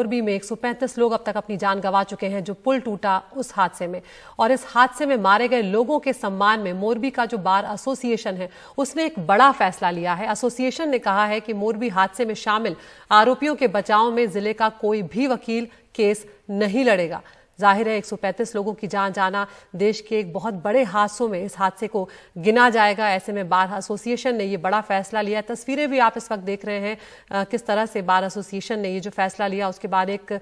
मोरबी में 135 लोग अब तक अपनी जान गंवा चुके हैं जो पुल टूटा उस हादसे में। और इस हादसे में मारे गए लोगों के सम्मान में मोरबी का जो बार एसोसिएशन है उसने एक बड़ा फैसला लिया है। एसोसिएशन ने कहा है कि मोरबी हादसे में शामिल आरोपियों के बचाव में जिले का कोई भी वकील केस नहीं लड़ेगा। जाहिर है 135 लोगों की जान जाना देश के एक बहुत बड़े हादसों में इस हादसे को गिना जाएगा। ऐसे में बार एसोसिएशन ने ये बड़ा फैसला लिया। तस्वीरें भी आप इस वक्त देख रहे हैं किस तरह से बार एसोसिएशन ने ये जो फैसला लिया, उसके बाद एक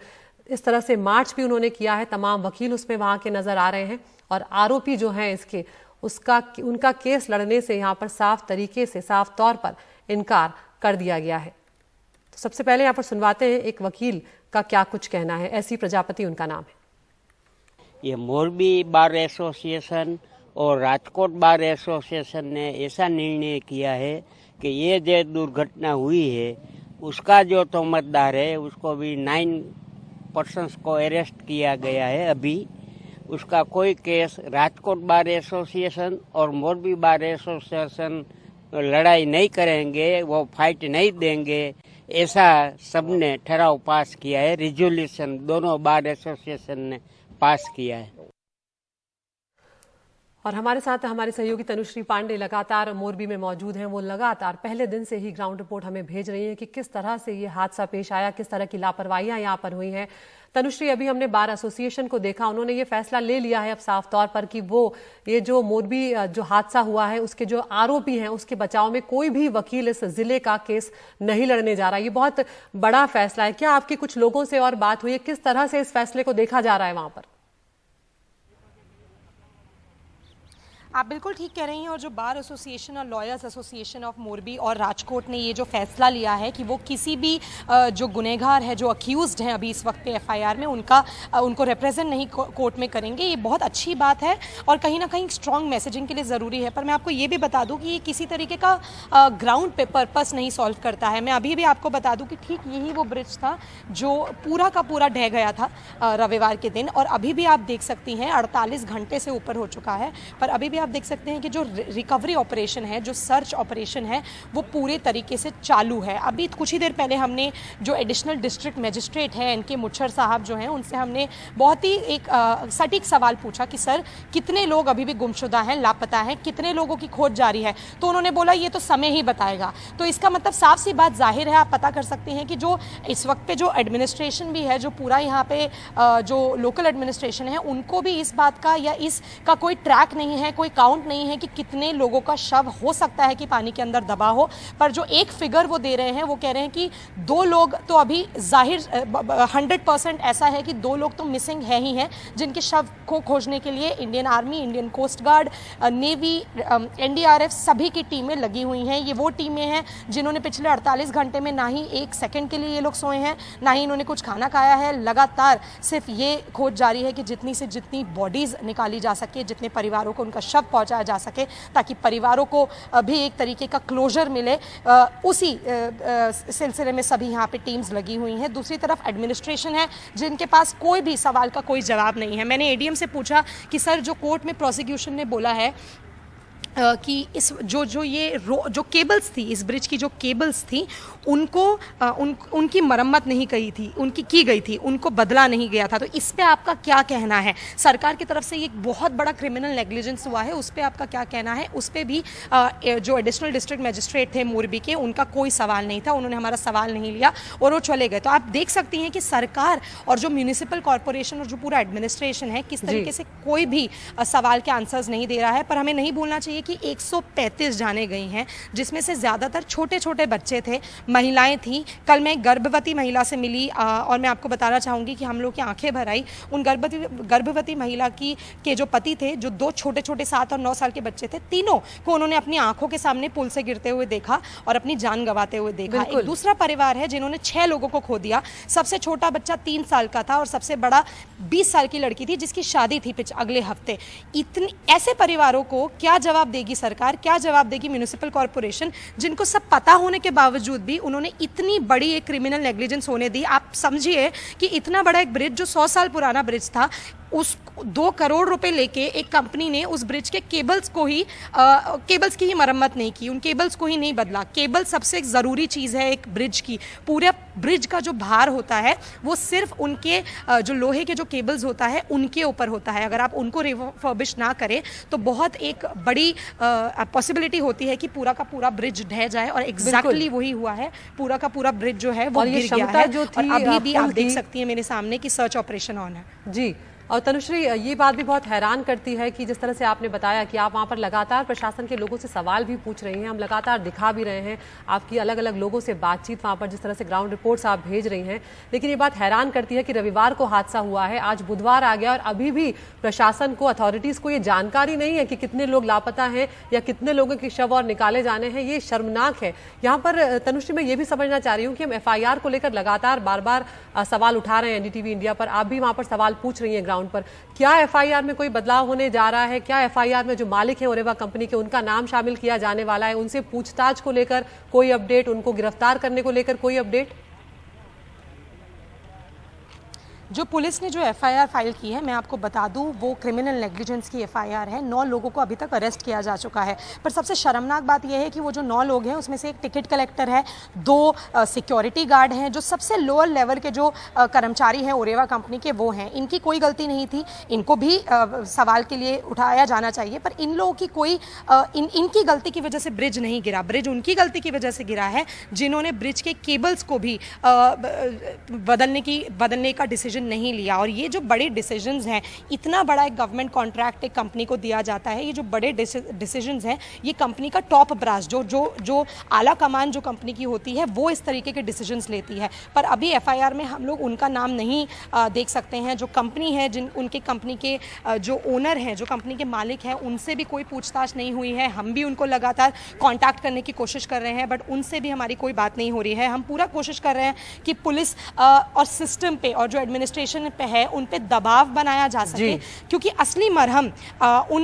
इस तरह से मार्च भी उन्होंने किया है। तमाम वकील उसमें वहां के नजर आ रहे हैं और आरोपी जो हैं इसके उनका केस लड़ने से यहाँ पर साफ तरीके से साफ तौर पर इनकार कर दिया गया है। तो सबसे पहले यहाँ पर सुनवाते हैं एक वकील का क्या कुछ कहना है। ऐसी प्रजापति उनका नाम है। ये मोरबी बार एसोसिएशन और राजकोट बार एसोसिएशन ने ऐसा निर्णय किया है कि ये जो दुर्घटना हुई है उसका जो तोहमतदार है उसको भी 9 पर्सन्स को अरेस्ट किया गया है। अभी उसका कोई केस राजकोट बार एसोसिएशन और मोरबी बार एसोसिएशन लड़ाई नहीं करेंगे, वो फाइट नहीं देंगे, ऐसा सबने ठराव पास किया है। रिजोल्यूशन दोनों बार एसोसिएशन ने पास किया है। और हमारे साथ हमारे सहयोगी तनुश्री पांडे लगातार मोरबी में मौजूद हैं। वो लगातार पहले दिन से ही ग्राउंड रिपोर्ट हमें भेज रही हैं कि किस तरह से ये हादसा पेश आया, किस तरह की लापरवाहियां यहाँ पर हुई हैं। तनुश्री, अभी हमने बार एसोसिएशन को देखा, उन्होंने ये फैसला ले लिया है अब साफ तौर पर कि वो ये जो मोरबी जो हादसा हुआ है उसके जो आरोपी हैं उसके बचाव में कोई भी वकील इस जिले का केस नहीं लड़ने जा रहा। ये बहुत बड़ा फैसला है। क्या आपकी कुछ लोगों से और बात हुई है, किस तरह से इस फैसले को देखा जा रहा है वहां पर? आप बिल्कुल ठीक कह रही हैं। और जो बार एसोसिएशन और लॉयर्स एसोसिएशन ऑफ मोरबी और राजकोट ने ये जो फैसला लिया है कि वो किसी भी जो गुनहगार है, जो अक्यूज्ड हैं अभी इस वक्त पे एफआईआर में, उनको रिप्रेजेंट नहीं कोर्ट में करेंगे, ये बहुत अच्छी बात है और कहीं ना कहीं स्ट्रॉन्ग मैसेजिंग के लिए ज़रूरी है। पर मैं आपको ये भी बता दूँ कि ये किसी तरीके का ग्राउंड पे पर्पस नहीं सॉल्व करता है। मैं अभी भी आपको बता दूँ कि ठीक यही वो ब्रिज था जो पूरा का पूरा ढह गया था रविवार के दिन, और अभी भी आप देख सकती हैं 48 घंटे से ऊपर हो चुका है, पर अभी भी आप देख सकते हैं कि जो रिकवरी ऑपरेशन है, जो सर्च ऑपरेशन है, वो पूरे तरीके से चालू है। अभी कुछ ही देर पहले हमने जो एडिशनल डिस्ट्रिक्ट मजिस्ट्रेट हैं एनके मुच्छर साहब जो हैं, उनसे हमने बहुत ही एक सटीक सवाल पूछा कि सर कितने लोग अभी भी गुमशुदा हैं, लापता हैं, कितने लोगों की खोज जारी है? तो उन्होंने बोला ये तो समय ही बताएगा। तो इसका मतलब साफ सी बात जाहिर है, आप पता कर सकते हैं कि जो इस वक्त पे जो एडमिनिस्ट्रेशन भी है, जो पूरा यहाँ पे जो लोकल एडमिनिस्ट्रेशन है, उनको भी इस बात का या इसका कोई ट्रैक नहीं है, कोई काउंट नहीं है कि कितने लोगों का शव हो सकता है कि पानी के अंदर दबा हो। पर जो एक फिगर वो दे रहे हैं, वो कह रहे हैं कि 2 लोग तो अभी जाहिर 100% ऐसा है कि 2 लोग तो मिसिंग है ही हैं, जिनके शव को खोजने के लिए Indian army, Indian coast guard, navy, NDRF सभी की टीमें लगी हुई हैं। ये वो टीमें हैं जिन्होंने पिछले 48 घंटे में ना ही 1 सेकंड के लिए ये लोग सोए हैं, ना ही इन्होंने कुछ खाना खाया है। लगातार सिर्फ ये खोज जारी है कि जितनी से जितनी बॉडीज निकाली जा सके, जितने परिवारों को उनका शव पहुंचाया जा सके, ताकि परिवारों को भी एक तरीके का क्लोजर मिले। उसी सिलसिले में सभी यहाँ पे टीम्स लगी हुई हैं। दूसरी तरफ एडमिनिस्ट्रेशन है जिनके पास कोई भी सवाल का कोई जवाब नहीं है। मैंने एडीएम से पूछा कि सर जो कोर्ट में प्रोसिक्यूशन ने बोला है कि इस जो केबल्स थी, इस ब्रिज की जो केबल्स थी, उनको उनकी मरम्मत नहीं की गई थी, उनको बदला नहीं गया था, तो इस पे आपका क्या कहना है? सरकार की तरफ से ये बहुत बड़ा क्रिमिनल नेग्लिजेंस हुआ है, उस पे आपका क्या कहना है? उस पे भी जो एडिशनल डिस्ट्रिक्ट मजिस्ट्रेट थे मोरबी के, उनका कोई सवाल नहीं था, उन्होंने हमारा सवाल नहीं लिया और वो चले गए। तो आप देख सकती हैं कि सरकार और जो म्यूनिसिपल कॉरपोरेशन और जो पूरा एडमिनिस्ट्रेशन है, किस तरीके से कोई भी सवाल के आंसर्स नहीं दे रहा है। पर हमें नहीं भूलना चाहिए कि 135 जाने गई हैं, जिसमें से ज़्यादातर छोटे छोटे बच्चे थे, महिलाएं थीं। कल मैं एक गर्भवती महिला से मिली और मैं आपको बताना चाहूँगी कि हम लोग की आंखें भर आई। उन गर्भवती महिला के जो पति थे, जो 2 छोटे छोटे 7 और 9 साल के बच्चे थे, तीनों को उन्होंने अपनी आंखों के सामने पुल से गिरते हुए देखा और अपनी जान गंवाते हुए देखा। एक दूसरा परिवार है जिन्होंने 6 लोगों को खो दिया। सबसे छोटा बच्चा 3 साल का था और सबसे बड़ा 20 साल की लड़की थी जिसकी शादी थी अगले हफ्ते। ऐसे परिवारों को क्या जवाब देगी सरकार, क्या जवाब देगी म्युनिसिपल कॉरपोरेशन, जिनको सब पता होने के बावजूद भी उन्होंने इतनी बड़ी एक क्रिमिनल नेग्लिजेंस होने दी? आप समझिए कि इतना बड़ा एक ब्रिज जो 100 साल पुराना ब्रिज था, उस 2 करोड़ रुपए लेके एक कंपनी ने उस ब्रिज के केबल्स की ही मरम्मत नहीं की, उन केबल्स को ही नहीं बदला। केबल सबसे ज़रूरी चीज़ है एक ब्रिज की। पूरे ब्रिज का जो भार होता है वो सिर्फ उनके जो लोहे के जो केबल्स होता है उनके ऊपर होता है। अगर आप उनको रिफर्बिश ना करें तो बहुत एक बड़ी पॉसिबिलिटी होती है कि पूरा का पूरा ब्रिज ढह जाए, और एग्जैक्टली वही हुआ है। पूरा का पूरा ब्रिज जो है वो गिर गया है, और अभी भी आप देख सकती हैं मेरे सामने कि सर्च ऑपरेशन ऑन है। जी, और तनुश्री, ये बात भी बहुत हैरान करती है कि जिस तरह से आपने बताया कि आप वहाँ पर लगातार प्रशासन के लोगों से सवाल भी पूछ रही हैं, हम लगातार दिखा भी रहे हैं आपकी अलग अलग लोगों से बातचीत वहाँ पर, जिस तरह से ग्राउंड रिपोर्ट्स आप भेज रही हैं, लेकिन ये बात हैरान करती है कि रविवार को हादसा हुआ है, आज बुधवार आ गया और अभी भी प्रशासन को, अथॉरिटीज़ को ये जानकारी नहीं है कि कितने लोग लापता हैं या कितने लोगों के शव और निकाले जाने हैं। ये शर्मनाक है। यहाँ पर तनुश्री, मैं ये भी समझना चाह रही हूँ कि हम FIR को लेकर लगातार बार बार सवाल उठा रहे हैं NDTV इंडिया पर, आप भी वहाँ पर सवाल पूछ रही हैं ग्राउंड पर। क्या FIR में कोई बदलाव होने जा रहा है? क्या FIR में जो मालिक है ओरेवा कंपनी के, उनका नाम शामिल किया जाने वाला है? उनसे पूछताछ को लेकर कोई अपडेट, उनको गिरफ्तार करने को लेकर कोई अपडेट? जो पुलिस ने जो FIR फाइल की है, मैं आपको बता दूं, वो क्रिमिनल नेग्लिजेंस की FIR है। 9 लोगों को अभी तक अरेस्ट किया जा चुका है। पर सबसे शर्मनाक बात यह है कि वो जो 9 लोग हैं उसमें से एक टिकट कलेक्टर है, 2 सिक्योरिटी गार्ड हैं, जो सबसे लोअर लेवल के जो कर्मचारी हैं ओरेवा कंपनी के, वो हैं। इनकी कोई गलती नहीं थी, इनको भी सवाल के लिए उठाया जाना चाहिए। पर इन लोगों की कोई इनकी गलती की वजह से ब्रिज नहीं गिरा, ब्रिज उनकी गलती की वजह से गिरा है जिन्होंने ब्रिज के केबल्स को भी बदलने का डिसीजन नहीं लिया। और ये जो बड़े डिसीजंस हैं, इतना बड़ा एक गवर्नमेंट कॉन्ट्रैक्ट एक कंपनी को दिया जाता है, ये जो बड़े डिसीजंस हैं, ये कंपनी का टॉप ब्रास जो आला कमान जो कंपनी की होती है, वो इस तरीके के डिसीजंस लेती है। पर अभी FIR में हम लोग उनका नाम नहीं देख सकते हैं। जो कंपनी है, उनके कंपनी के जो ओनर हैं, जो कंपनी के मालिक हैं, उनसे भी कोई पूछताछ नहीं हुई है। हम भी उनको लगातार कॉन्टैक्ट करने की कोशिश कर रहे हैं, बट उनसे भी हमारी कोई बात नहीं हो रही है। हम पूरा कोशिश कर रहे हैं कि पुलिस और सिस्टम पे और जो एडमिनिस्ट्रेशन पे है उन पे दबाव बनाया जा सके, क्योंकि असली मरहम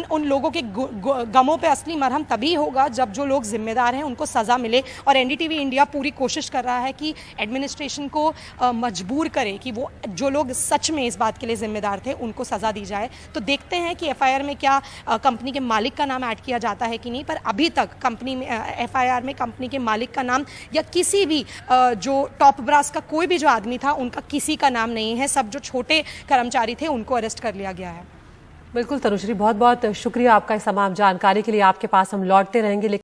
उन लोगों के गमों पे असली मरहम तभी होगा जब जो लोग जिम्मेदार हैं उनको सज़ा मिले। और NDTV इंडिया पूरी कोशिश कर रहा है कि एडमिनिस्ट्रेशन को मजबूर करे कि वो जो लोग सच में इस बात के लिए जिम्मेदार थे उनको सज़ा दी जाए। तो देखते हैं कि FIR में क्या कंपनी के मालिक का नाम ऐड किया जाता है कि नहीं। पर अभी तक कंपनी में FIR में कंपनी के मालिक का नाम या किसी भी जो टॉप ब्रास का कोई भी जो आदमी था उनका किसी का नाम नहीं है। सब जो छोटे कर्मचारी थे उनको अरेस्ट कर लिया गया है। बिल्कुल तनुश्री, बहुत बहुत शुक्रिया आपका इस तमाम जानकारी के लिए। आपके पास हम लौटते रहेंगे।